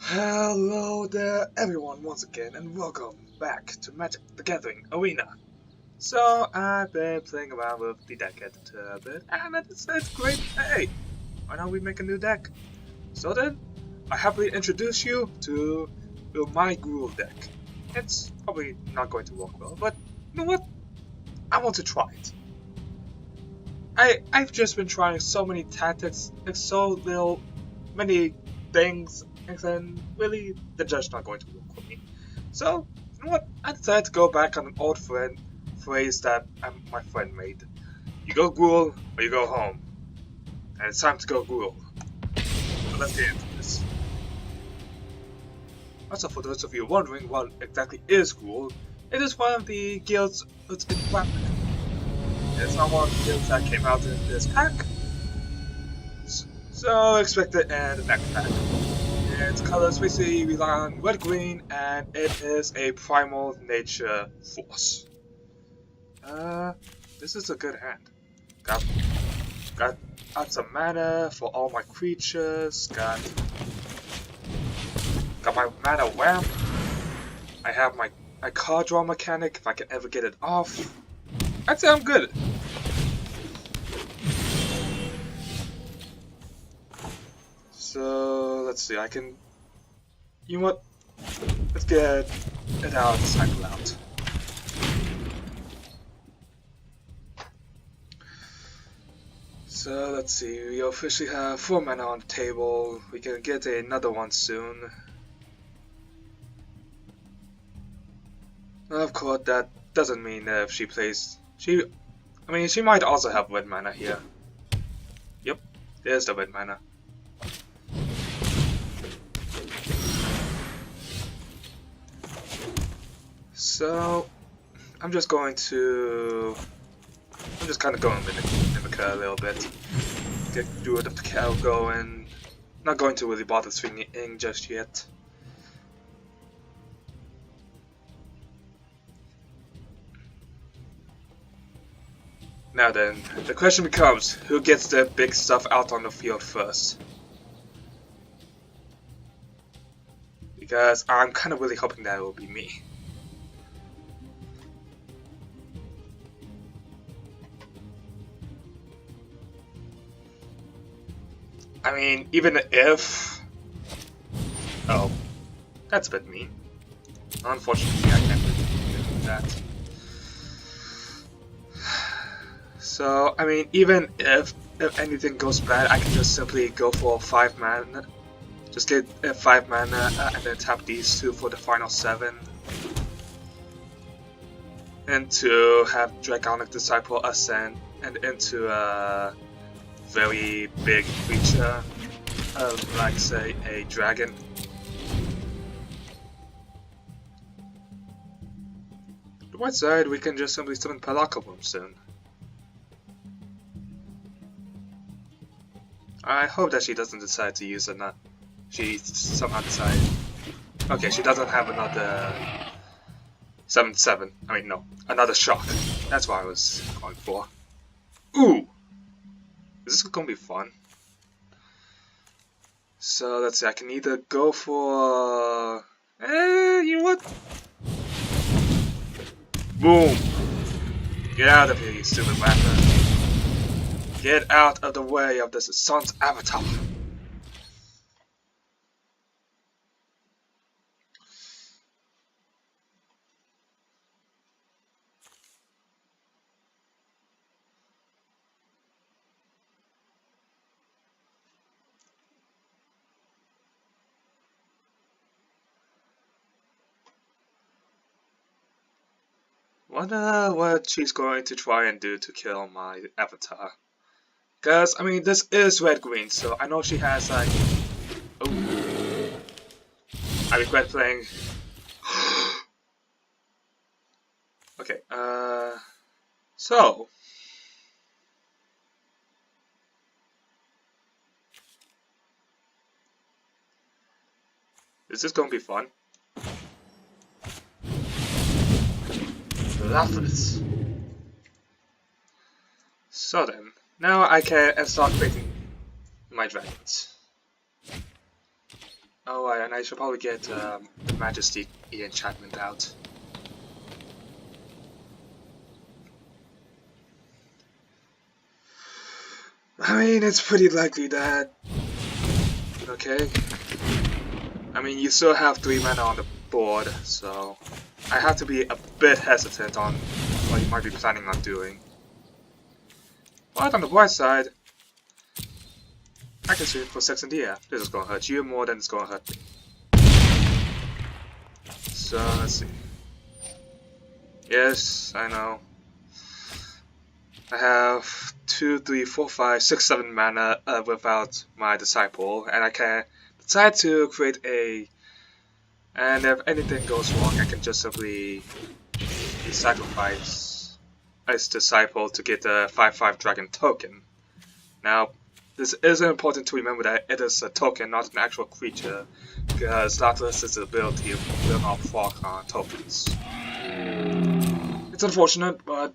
Hello there everyone once again and welcome back to Magic the Gathering Arena. So I've been playing around with the deck a bit and it's great. Hey, why don't we make a new deck? So then, I happily introduce you to my gruul deck. It's probably not going to work well, but you know what? I want to try it. I've just been trying so many tactics, like many things, and then really they're just not going to work for me. So you know what? I decided to go back on an old phrase that my friend made. You go gruul or you go home, and it's time to go gruul. So let's get into this. Also, for those of you wondering what exactly is gruul, it is one of the guilds that's in Rapid. It's not one of the guilds that came out in this pack, so expect it in the next pack. Its colors basically rely on red-green, and it is a primal nature force. This is a good hand. Got lots of mana for all my creatures. Got my mana ramp. I have my card draw mechanic if I can ever get it off. I'd say I'm good. So let's see. You know what? Let's get it out. Cycle out. So let's see. We officially have 4 mana on the table. We can get another one soon. Of course, that doesn't mean that if she plays. She might also have red mana here. Yep, there's the red mana. So, I'm just kind of going mimic her a little bit. Get Druid of the Cow going. Not going to really bother swinging in just yet. Now then, the question becomes, who gets the big stuff out on the field first? Because I'm kind of really hoping that it will be me. I mean, even if... Oh, that's a bit mean. Unfortunately, I can't really do that. So, I mean, even if anything goes bad, I can just simply go for 5 mana. Just get 5 mana and then tap these 2 for the final 7. And to have Draconic Disciple ascend and into a very big creature, like say a dragon. The white side, we can just simply summon Palakabum soon. I hope that she doesn't decide to use another. She somehow decided. Okay, she doesn't have another 7/7. I mean, no, another shock. That's what I was going for. Ooh! Is this gonna be fun? So let's see, I can either go for... you know what? Boom! Get out of here, you stupid rapper. Get out of the way of this sun's avatar. Wonder what she's going to try and do to kill my avatar. Cause, I mean, this is red-green, so I know she has, like... Oh. I regret playing... Okay, so... Is this gonna be fun? Lapis. So then, now I can start creating my dragons. Oh, and I should probably get Majesty enchantment out. I mean, it's pretty likely that... Okay. I mean, you still have 3 mana on the board, so... I have to be a bit hesitant on what you might be planning on doing. But on the bright side, I can shoot for 6 and yeah, this is gonna hurt you more than it's gonna hurt me. So, let's see. Yes, I know. I have 2, 3, 4, 5, 6, 7 mana without my Disciple, and I can decide to create a... And if anything goes wrong, I can just simply sacrifice as Disciple to get the 5/5 Dragon token. Now, this is important to remember that it is a token, not an actual creature, because Daedalus is the ability of building up Falcon tokens. It's unfortunate, but...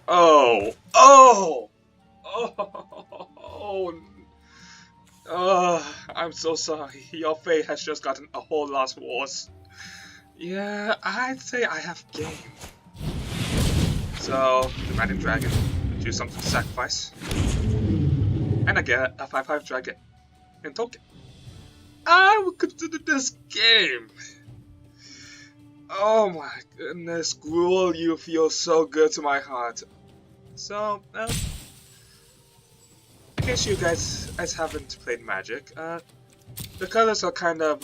Oh! Oh! Oh! I'm so sorry. Your fate has just gotten a whole lot worse. Yeah, I'd say I have game. So, the Magic Dragon, do something to sacrifice. And I get a 5/5 Dragon in token. I would consider this game. Oh my goodness, Gruul, you feel so good to my heart. So, in case you guys haven't played Magic, the colors are kind of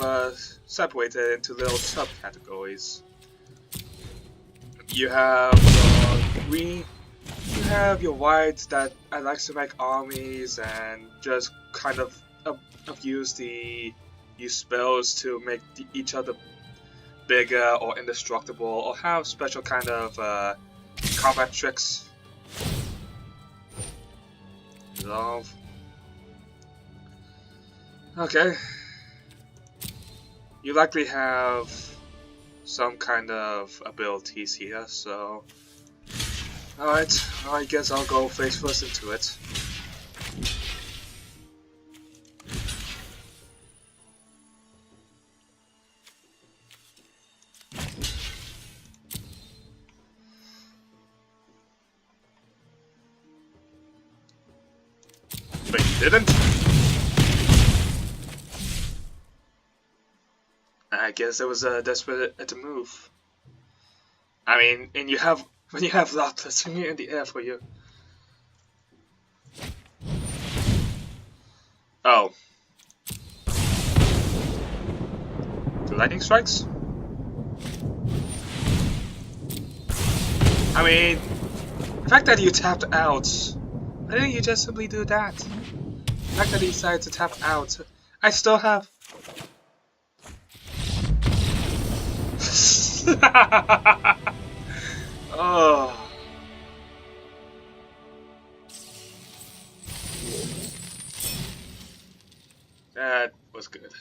separated into little subcategories. You have green, you have your white that I like to make armies and just kind of use spells to make each other bigger or indestructible, or have special kind of combat tricks. Resolve. Okay. You likely have some kind of abilities here, so... Alright, well, I guess I'll go face first into it. But you didn't? I guess it was a desperate move. I mean, and when you have Lapis swinging in the air for you. Oh. 2 lightning strikes? I mean, the fact that you tapped out, why didn't you just simply do that? The fact that he decided to tap out, I still have... Oh. That was good.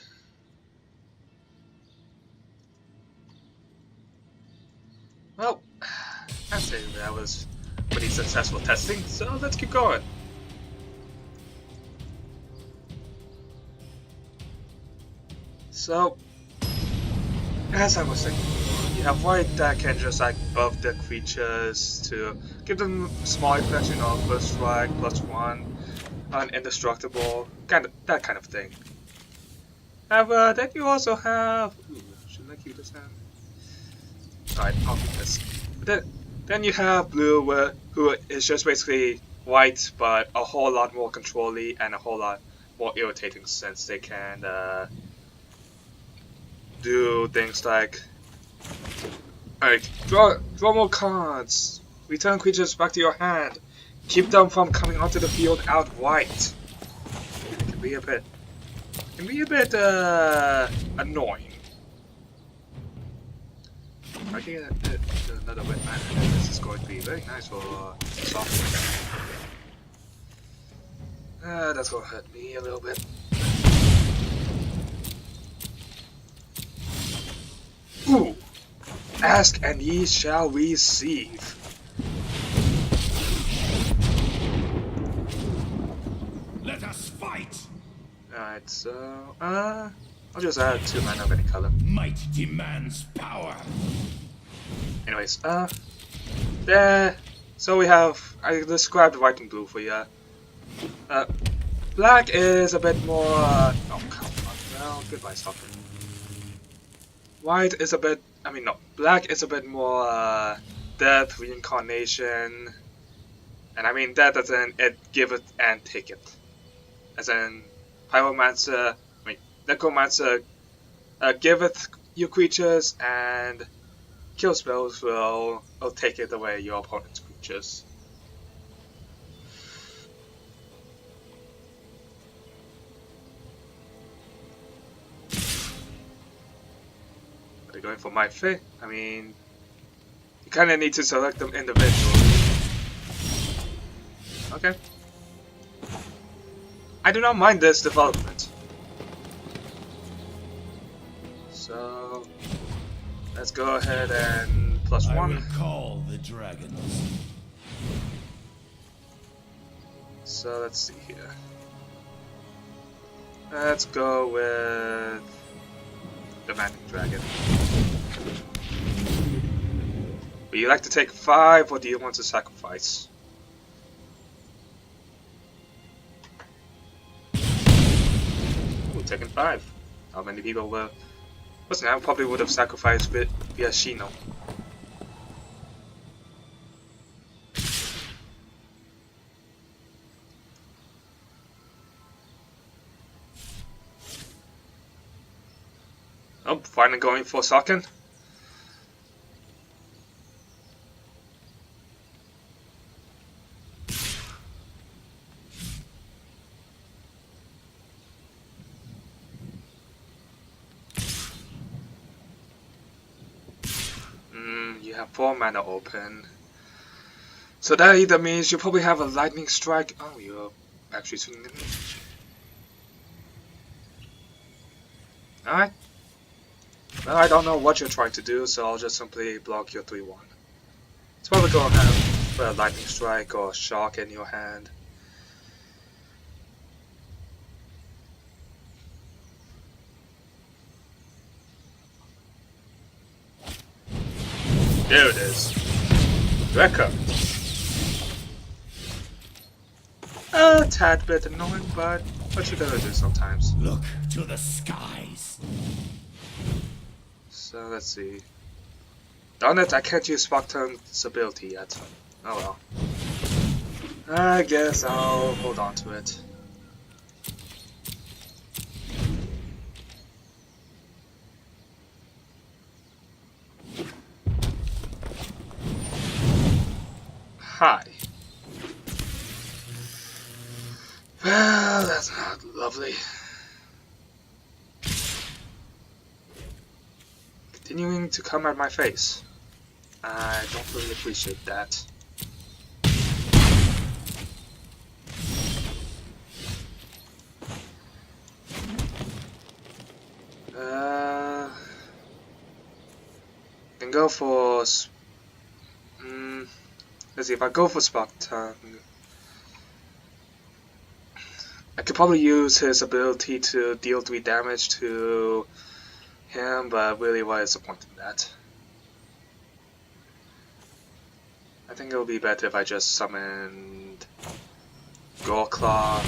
Well, I'd say that was pretty successful testing, so let's keep going. So, as I was saying, you have white that can just like buff the creatures to give them small effects, you know, first strike, +1, indestructible, that kind of thing. However, then you also have... Ooh, shouldn't I keep this hand? Alright, I'll keep this. Then you have blue, who is just basically white, but a whole lot more control-y and a whole lot more irritating, since they can do things like draw more cards, return creatures back to your hand, keep them from coming onto the field outright. It can be a bit annoying. I can get another wet mana, and this is going to be very nice for soft. That's gonna hurt me a little bit. Ooh! Ask and ye shall receive. Alright, so I'll just add 2 mana of any color. Might demands power. Anyways, there. So we have, I described white and blue for you. Black is a bit more, oh come on, well, goodbye Stalker. White is a bit, black is a bit more, death, reincarnation. And I mean death as in it give it and take it. As in, Pyromancer, Necromancer, giveth you creatures, and kill spells will take it away your opponent's creatures. Are they going for my fate? I mean, you kind of need to select them individually. Okay. I do not mind this development. So let's go ahead and +1. I will call the dragons. So let's see here. Let's go with the Manic Dragon. Would you like to take 5 or do you want to sacrifice? Ooh, taking 5. How many people will? Listen, I probably would have sacrificed via Shino. Oh, finally going for Socken. You have 4 mana open. So that either means you probably have a lightning strike. Oh, you're actually swinging at me. Alright. Well, I don't know what you're trying to do, so I'll just simply block your 3-1. It's probably gonna have a lightning strike or shock in your hand. There it is. Rekka. A tad bit annoying, but what you gotta do sometimes. Look to the skies. So let's see. Darn it, I can't use Sparkton's ability yet. Oh well. I guess I'll hold on to it. Hi. Well, that's not lovely. Continuing to come at my face. I don't really appreciate that. Can go for. Let's see, if I go for Sparkton, I could probably use his ability to deal 3 damage to him, but really what is the point in that? I think it would be better if I just summoned Goreclaw,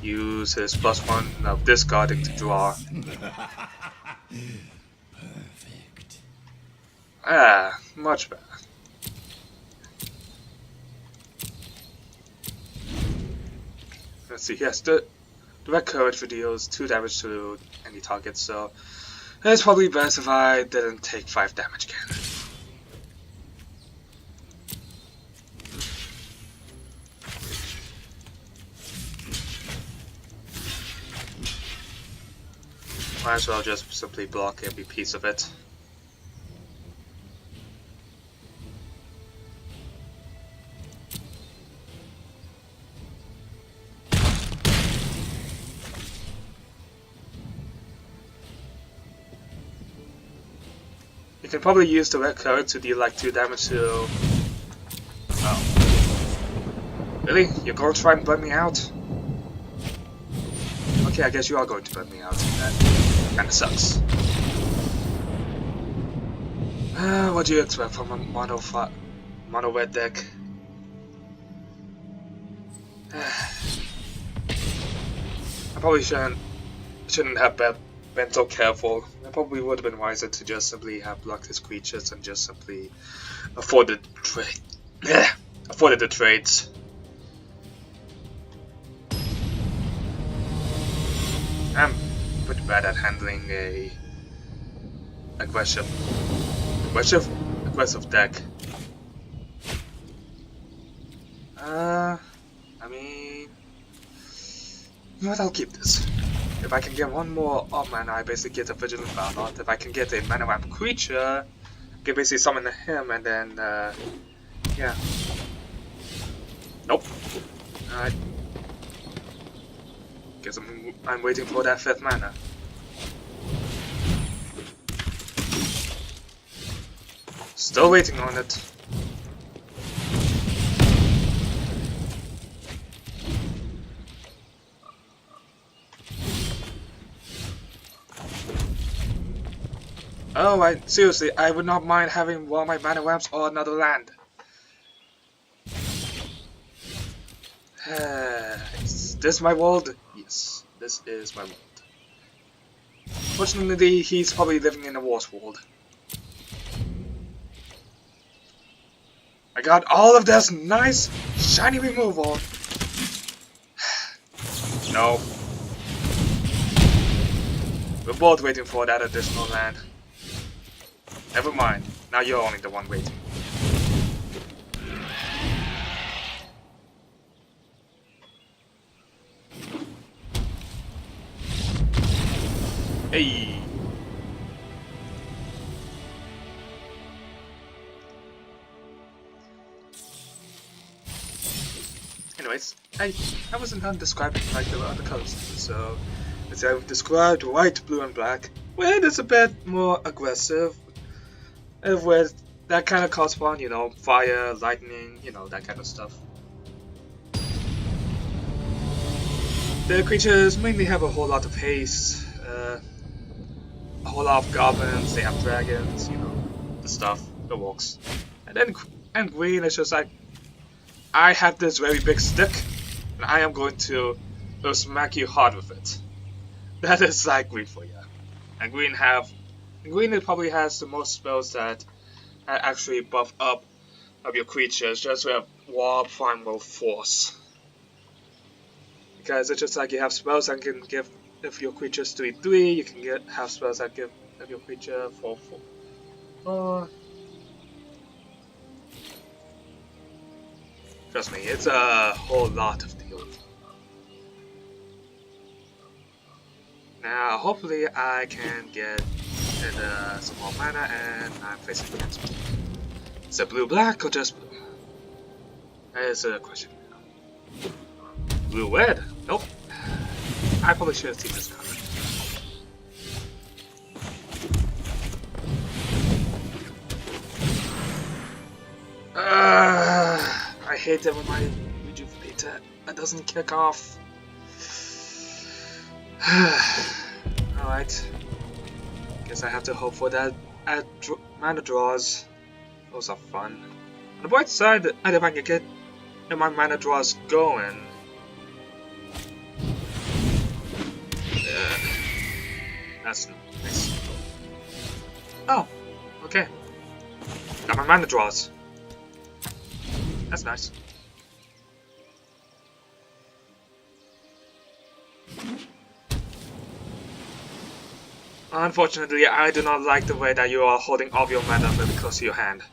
use his +1 of discarding to draw. Ah, much better. Let's see, yes, the Direct Courage deals 2 damage to any target, so it's probably best if I didn't take 5 damage again. Might as well just simply block every piece of it. You can probably use the red card to deal like 2 damage to... Oh. Really? You're going to try and burn me out? Okay, I guess you are going to burn me out. That kinda sucks. What do you expect from a mono red deck? I probably shouldn't have been so careful. I probably would have been wiser to just simply have blocked his creatures and just simply afforded the trades. I'm pretty bad at handling a aggressive deck. I mean, you know what? I'll keep this. If I can get one more off mana, I basically get a Vigilant Valor. If I can get a mana ramp creature, I can basically summon him and then, yeah. Nope. Alright. Guess I'm waiting for that 5th mana. Still waiting on it. Oh, seriously, I would not mind having one of my mana ramps or another land. Is this my world? Yes, this is my world. Fortunately, he's probably living in a worse world. I got all of this nice, shiny removal. No. We're both waiting for that additional land. Never mind. Now you're only the one waiting. Hey. Anyways, I wasn't done describing like the other colors, so as I've described white, blue, and black, red is a bit more aggressive. With that kind of correspond, you know, fire, lightning, you know, that kind of stuff. The creatures mainly have a whole lot of haste, a whole lot of goblins, they have dragons, you know, the stuff, the walks. And green is just like, I have this very big stick, and I am going to smack you hard with it. That is like green for you. And green it probably has the most spells that actually buff up of your creatures, just with Warp, Primal Force. Because it's just like you have spells that can give if your creature's 3/3, you can have spells that give if your creature 4/4. Trust me, it's a whole lot of deal. Now, hopefully, I can get some more mana, and I'm facing against blue. Is it blue-black or just blue? That is a question. Blue-red? Nope. I probably should have seen this coming. I hate it when my Rejuvenator doesn't kick off. Alright. Guess I have to hope for that mana draws. Those are fun. On the bright side, if I can get my mana draws going. That's nice. Oh, okay. Got my mana draws. That's nice. Unfortunately, I do not like the way that you are holding all of your mana very close to your hand.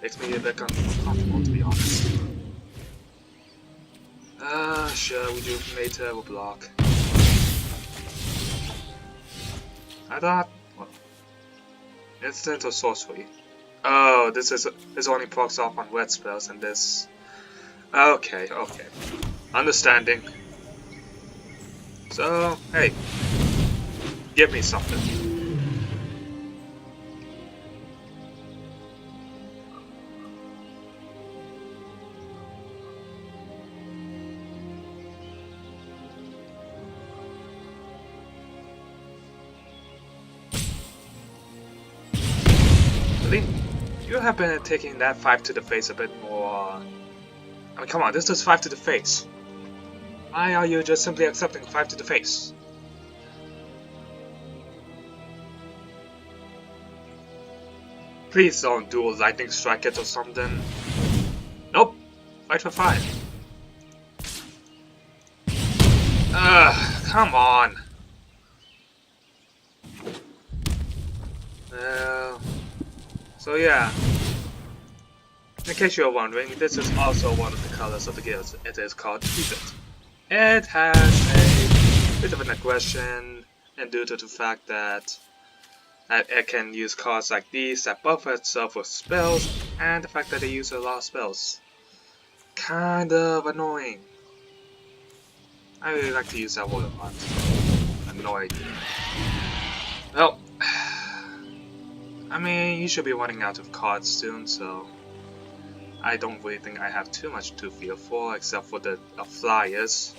Makes me a bit uncomfortable, to be honest. Sure, Rejuvenator will block. I thought... Well, instant or sorcery? Oh, this only procs off on red spells and this... Okay. Understanding. So, hey. Give me something. You have been taking that 5 to the face a bit more. I mean, come on, this is 5 to the face. Why are you just simply accepting 5 to the face? Please don't do a lightning strike it or something. Nope. Fight for 5. Ugh, come on. So yeah. In case you're wondering, this is also one of the colors of the guild. It is called Cupid. It has a bit of an aggression, and due to the fact that it can use cards like these that buff itself with spells, and the fact that they use a lot of spells. Kind of annoying. I really like to use that word a lot. Annoyed. Well, I mean, you should be running out of cards soon, so I don't really think I have too much to fear for, except for the flyers.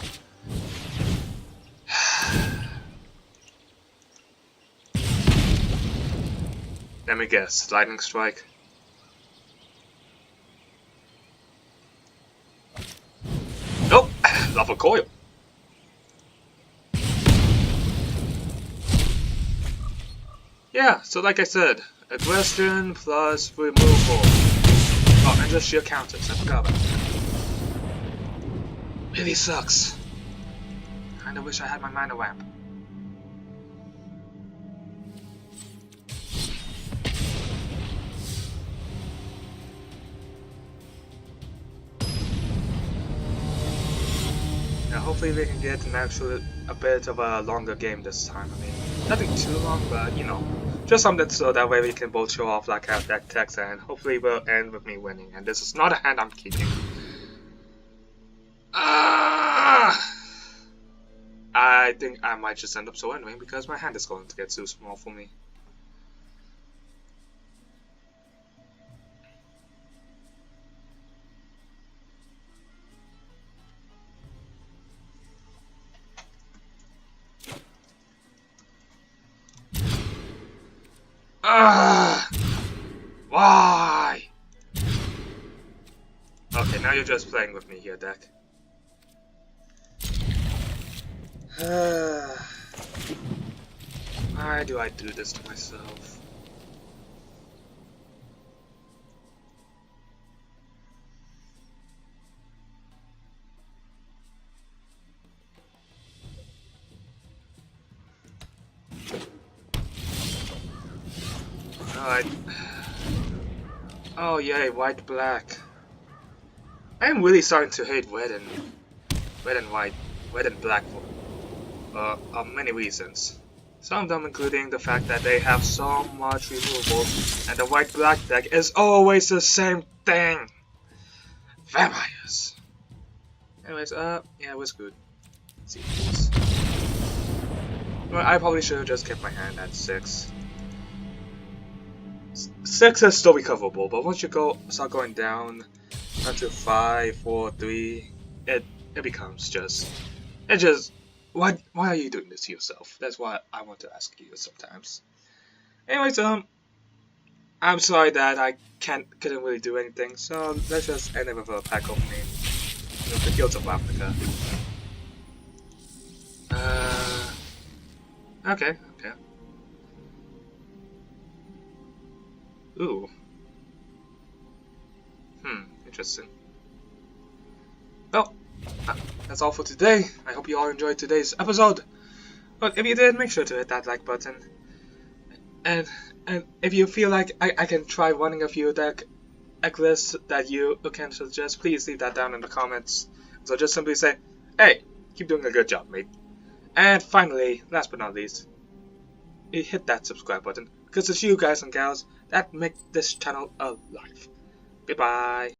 Let me guess, lightning strike. Nope, lava coil. Yeah, so like I said, aggression plus removal. Oh, and just sheer counters, I forgot about that. Really sucks. Kinda wish I had my mana ramp. Yeah, hopefully we can get a bit of a longer game this time. I mean, nothing too long, but you know, just something so that way we can both show off like our deck text, and hopefully we'll end with me winning. And this is not a hand I'm keeping. I think I might just end up surrendering because my hand is going to get too small for me. Why? Okay, now you're just playing with me here, deck. Why do I do this to myself? Alright. Oh yay, white black. I am really starting to hate red and white, red and black for many reasons. Some of them including the fact that they have so much removal, and the white black deck is always the same thing. Vampires. Anyways, yeah, it was good. Let's see this. Well, I probably should have just kept my hand at 6. 6 is still recoverable, but once you start going down to 5, 4, 3, it becomes just why are you doing this to yourself? That's what I want to ask you sometimes. Anyways, I'm sorry that I couldn't really do anything, so let's just end it with a pack opening with the Guilds of Africa. Okay. Ooh. Interesting. Well, that's all for today. I hope you all enjoyed today's episode. But if you did, make sure to hit that like button. And if you feel like I can try running a few deck lists that you can suggest, please leave that down in the comments. So just simply say, hey, keep doing a good job, mate. And finally, last but not least, hit that subscribe button, because it's you guys and gals that make this channel alive. Goodbye.